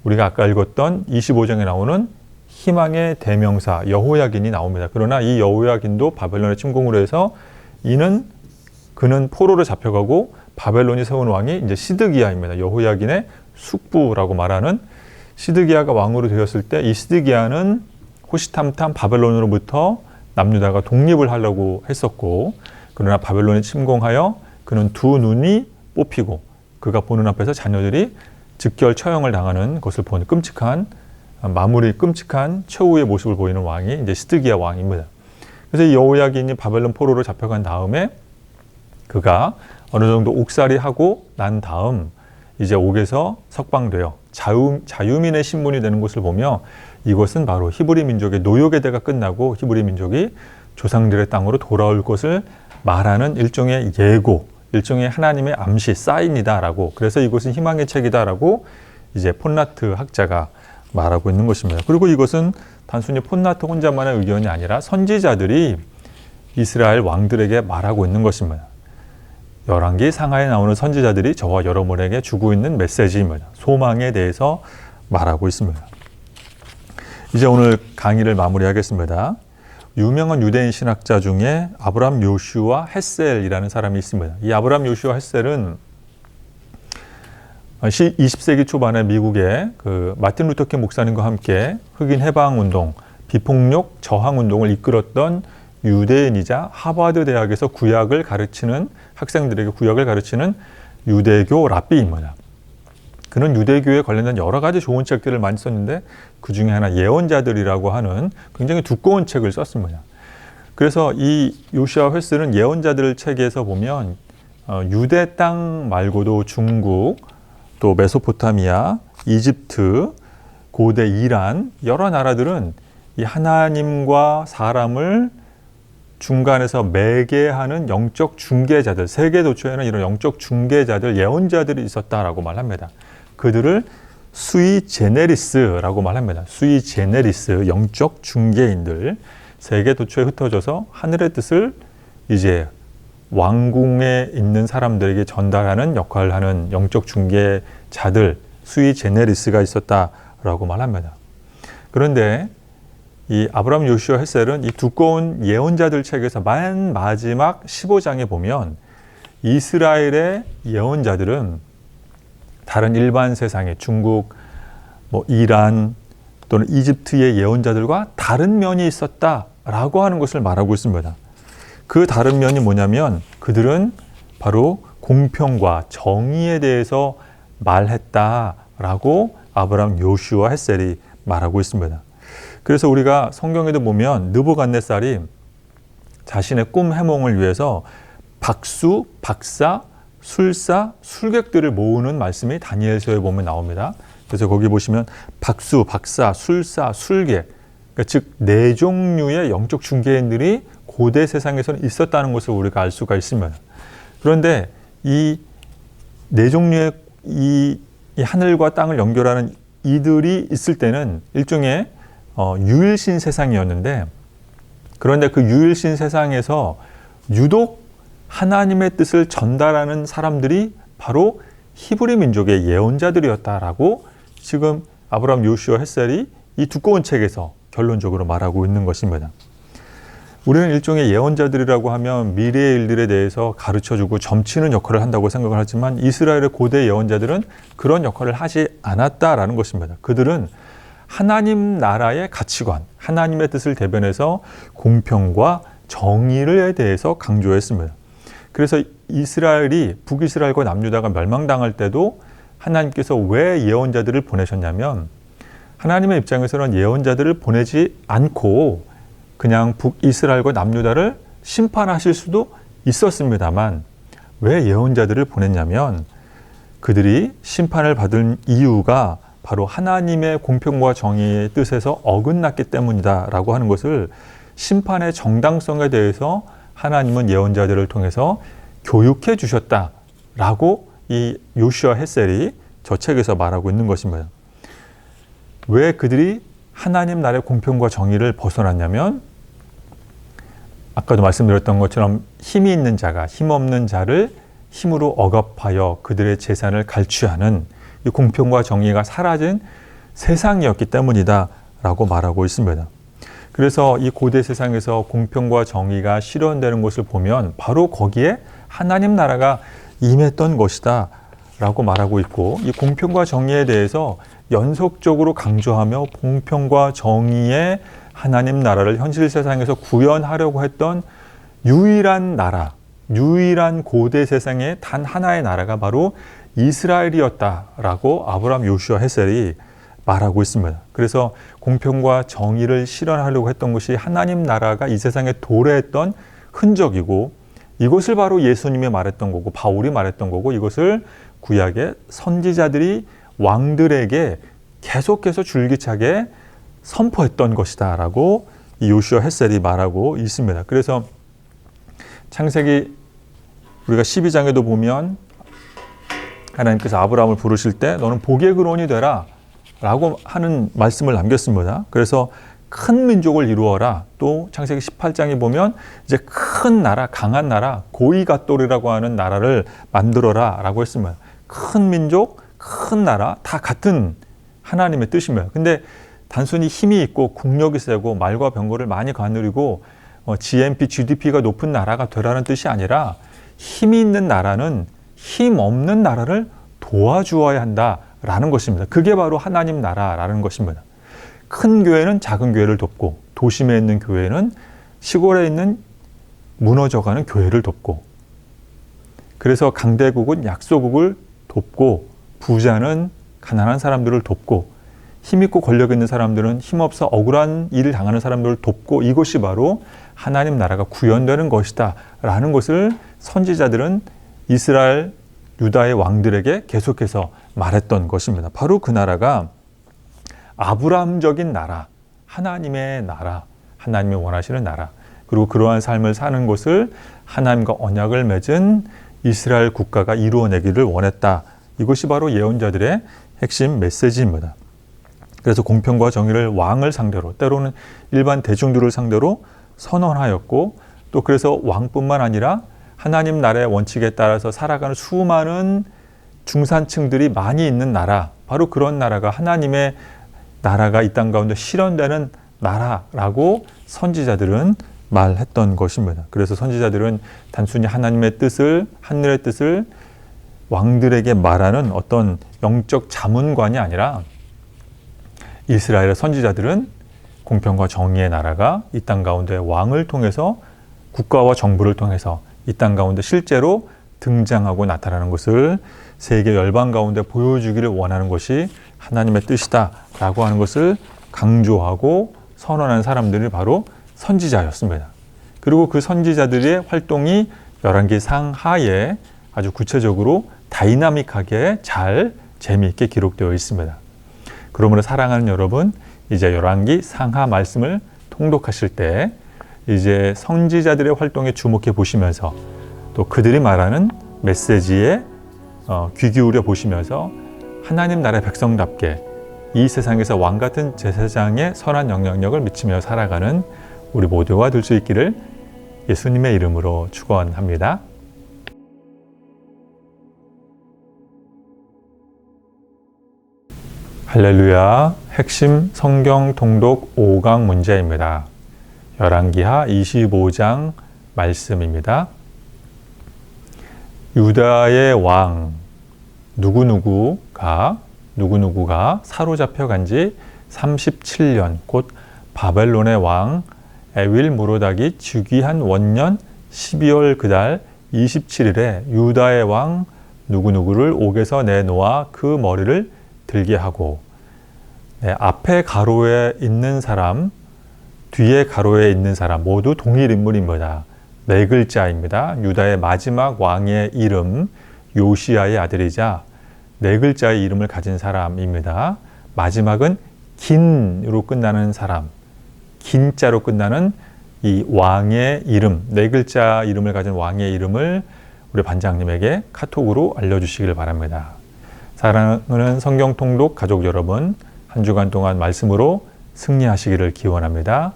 우리가 아까 읽었던 25장에 나오는 희망의 대명사 여호야긴이 나옵니다. 그러나 이 여호야긴도 바벨론의 침공으로 해서 그는 포로로 잡혀가고 바벨론이 세운 왕이 이제 시드기야입니다. 여호야긴의 숙부라고 말하는 시드기야가 왕으로 되었을 때 이 시드기야는 호시탐탐 바벨론으로부터 남유다가 독립을 하려고 했었고, 그러나 바벨론이 침공하여 그는 두 눈이 뽑히고 그가 보는 앞에서 자녀들이 즉결 처형을 당하는 것을 보는 끔찍한 최후의 모습을 보이는 왕이 이제 시드기야 왕입니다. 그래서 이 여호야긴이 바벨론 포로로 잡혀간 다음에 그가 어느 정도 옥살이하고 난 다음 이제 옥에서 석방되어 자유민의 신분이 되는 것을 보며 이것은 바로 히브리 민족의 노역의 대가 끝나고 히브리 민족이 조상들의 땅으로 돌아올 것을 말하는 일종의 예고, 일종의 하나님의 암시, 사인이다라고, 그래서 이것은 희망의 책이다라고 이제 폰라트 학자가 말하고 있는 것입니다. 그리고 이것은 단순히 폰라트 혼자만의 의견이 아니라 선지자들이 이스라엘 왕들에게 말하고 있는 것입니다. 열왕기 상하에 나오는 선지자들이 저와 여러분에게 주고 있는 메시지입니다. 소망에 대해서 말하고 있습니다. 이제 오늘 강의를 마무리하겠습니다. 유명한 유대인 신학자 중에 아브람 요슈아 햇셀이라는 사람이 있습니다. 이 아브람 요슈아 햇셀은 20세기 초반에 미국의 그 마틴 루터킹 목사님과 함께 흑인 해방 운동, 비폭력 저항 운동을 이끌었던 유대인이자 하버드 대학에서 학생들에게 구약을 가르치는 유대교 랍비입니다. 그는 유대교에 관련된 여러 가지 좋은 책들을 많이 썼는데 그 중에 하나 예언자들이라고 하는 굉장히 두꺼운 책을 썼습니다. 그래서 이 요시아 횟스는 예언자들 책에서 보면 유대 땅 말고도 중국, 또 메소포타미아, 이집트, 고대 이란 여러 나라들은 이 하나님과 사람을 중간에서 매개하는 영적 중개자들, 세계 도처에는 이런 영적 중개자들, 예언자들이 있었다라고 말합니다. 그들을 수이 제네리스라고 말합니다. 수이 제네리스, 영적 중개인들, 세계 도처에 흩어져서 하늘의 뜻을 이제 왕궁에 있는 사람들에게 전달하는 역할을 하는 영적 중개자들, 수이 제네리스가 있었다라고 말합니다. 그런데 이 아브람 요슈아 햇셀은 이 두꺼운 예언자들 책에서 맨 마지막 15장에 보면 이스라엘의 예언자들은 다른 일반 세상의 중국, 이란 또는 이집트의 예언자들과 다른 면이 있었다라고 하는 것을 말하고 있습니다. 그 다른 면이 뭐냐면 그들은 바로 공평과 정의에 대해서 말했다라고 아브람 요슈아 햇셀이 말하고 있습니다. 그래서 우리가 성경에도 보면 느부갓네살이 자신의 꿈 해몽을 위해서 박수, 박사, 술사, 술객들을 모으는 말씀이 다니엘서에 보면 나옵니다. 그래서 거기 보시면 박수, 박사, 술사, 술객, 그러니까 즉 네 종류의 영적 중개인들이 고대 세상에서는 있었다는 것을 우리가 알 수가 있습니다. 그런데 이 네 종류의 이 하늘과 땅을 연결하는 이들이 있을 때는 일종의 유일신 세상이었는데, 그런데 그 유일신 세상에서 유독 하나님의 뜻을 전달하는 사람들이 바로 히브리 민족의 예언자들이었다라고 지금 아브람 요슈아 햇셀이 이 두꺼운 책에서 결론적으로 말하고 있는 것입니다. 우리는 일종의 예언자들이라고 하면 미래의 일들에 대해서 가르쳐주고 점치는 역할을 한다고 생각을 하지만 이스라엘의 고대 예언자들은 그런 역할을 하지 않았다라는 것입니다. 그들은 하나님 나라의 가치관, 하나님의 뜻을 대변해서 공평과 정의에 대해서 강조했습니다. 그래서 북이스라엘과 남유다가 멸망당할 때도 하나님께서 왜 예언자들을 보내셨냐면 하나님의 입장에서는 예언자들을 보내지 않고 그냥 북이스라엘과 남유다를 심판하실 수도 있었습니다만 왜 예언자들을 보냈냐면 그들이 심판을 받은 이유가 바로 하나님의 공평과 정의의 뜻에서 어긋났기 때문이다라고 하는 것을 심판의 정당성에 대해서 하나님은 예언자들을 통해서 교육해 주셨다라고 이 요슈아 햇셀이 저 책에서 말하고 있는 것입니다. 왜 그들이 하나님 나라의 공평과 정의를 벗어났냐면 아까도 말씀드렸던 것처럼 힘이 있는 자가 힘없는 자를 힘으로 억압하여 그들의 재산을 갈취하는 이 공평과 정의가 사라진 세상이었기 때문이다 라고 말하고 있습니다. 그래서 이 고대 세상에서 공평과 정의가 실현되는 것을 보면 바로 거기에 하나님 나라가 임했던 것이다 라고 말하고 있고, 이 공평과 정의에 대해서 연속적으로 강조하며 공평과 정의의 하나님 나라를 현실 세상에서 구현하려고 했던 유일한 나라, 유일한 고대 세상의 단 하나의 나라가 바로 이스라엘이었다라고 아브라함 요슈아 헤셀이 말하고 있습니다. 그래서 공평과 정의를 실현하려고 했던 것이 하나님 나라가 이 세상에 도래했던 흔적이고, 이것을 바로 예수님이 말했던 거고 바울이 말했던 거고, 이것을 구약의 선지자들이 왕들에게 계속해서 줄기차게 선포했던 것이다 라고 이 요슈아 헤셀이 말하고 있습니다. 그래서 창세기 우리가 12장에도 보면 하나님께서 아브라함을 부르실 때 너는 복의 근원이 되라 라고 하는 말씀을 남겼습니다. 그래서 큰 민족을 이루어라. 또 창세기 18장에 보면 이제 큰 나라, 강한 나라, 고이갓돌이라고 하는 나라를 만들어라 라고 했습니다. 큰 민족, 큰 나라 다 같은 하나님의 뜻입니다. 근데 단순히 힘이 있고 국력이 세고 말과 병거를 많이 거느리고 GNP, GDP가 높은 나라가 되라는 뜻이 아니라 힘이 있는 나라는 힘 없는 나라를 도와주어야 한다라는 것입니다. 그게 바로 하나님 나라라는 것입니다. 큰 교회는 작은 교회를 돕고, 도심에 있는 교회는 시골에 있는 무너져가는 교회를 돕고, 그래서 강대국은 약소국을 돕고, 부자는 가난한 사람들을 돕고, 힘있고 권력 있는 사람들은 힘없어 억울한 일을 당하는 사람들을 돕고, 이것이 바로 하나님 나라가 구현되는 것이다 라는 것을 선지자들은 이스라엘 유다의 왕들에게 계속해서 말했던 것입니다. 바로 그 나라가 아브라함적인 나라, 하나님의 나라, 하나님이 원하시는 나라, 그리고 그러한 삶을 사는 것을 하나님과 언약을 맺은 이스라엘 국가가 이루어내기를 원했다. 이것이 바로 예언자들의 핵심 메시지입니다. 그래서 공평과 정의를 왕을 상대로, 때로는 일반 대중들을 상대로 선언하였고, 또 그래서 왕뿐만 아니라 하나님 나라의 원칙에 따라서 살아가는 수많은 중산층들이 많이 있는 나라, 바로 그런 나라가 하나님의 나라가 이 땅 가운데 실현되는 나라라고 선지자들은 말했던 것입니다. 그래서 선지자들은 단순히 하나님의 뜻을, 하늘의 뜻을 왕들에게 말하는 어떤 영적 자문관이 아니라 이스라엘의 선지자들은 공평과 정의의 나라가 이 땅 가운데 왕을 통해서, 국가와 정부를 통해서 이 땅 가운데 실제로 등장하고 나타나는 것을 세계 열방 가운데 보여주기를 원하는 것이 하나님의 뜻이다 라고 하는 것을 강조하고 선언한 사람들이 바로 선지자였습니다. 그리고 그 선지자들의 활동이 열왕기 상하에 아주 구체적으로 다이나믹하게 잘 재미있게 기록되어 있습니다. 그러므로 사랑하는 여러분, 이제 열왕기 상하 말씀을 통독하실 때 이제 선지자들의 활동에 주목해 보시면서, 또 그들이 말하는 메시지에 귀 기울여 보시면서 하나님 나라의 백성답게 이 세상에서 왕 같은 제사장의 선한 영향력을 미치며 살아가는 우리 모두가 될 수 있기를 예수님의 이름으로 축원합니다. 할렐루야. 핵심 성경 통독 5강 문제입니다. 열왕기하 25장 말씀입니다. 유다의 왕 누구누구가 사로잡혀 간 지 37년, 곧 바벨론의 왕 에윌무로닥이 즉위한 원년 12월 그달 27일에 유다의 왕 누구누구를 옥에서 내놓아 그 머리를 들게 하고, 앞에 가로에 있는 사람, 뒤에 가로에 있는 사람 모두 동일 인물입니다. 4글자입니다. 유다의 마지막 왕의 이름 요시야의 아들이자 4글자의 이름을 가진 사람입니다. 마지막은 긴으로 끝나는 사람, 긴자로 끝나는 이 왕의 이름, 4글자 이름을 가진 왕의 이름을 우리 반장님에게 카톡으로 알려주시길 바랍니다. 사랑하는 성경 통독 가족 여러분, 한 주간 동안 말씀으로 승리하시기를 기원합니다.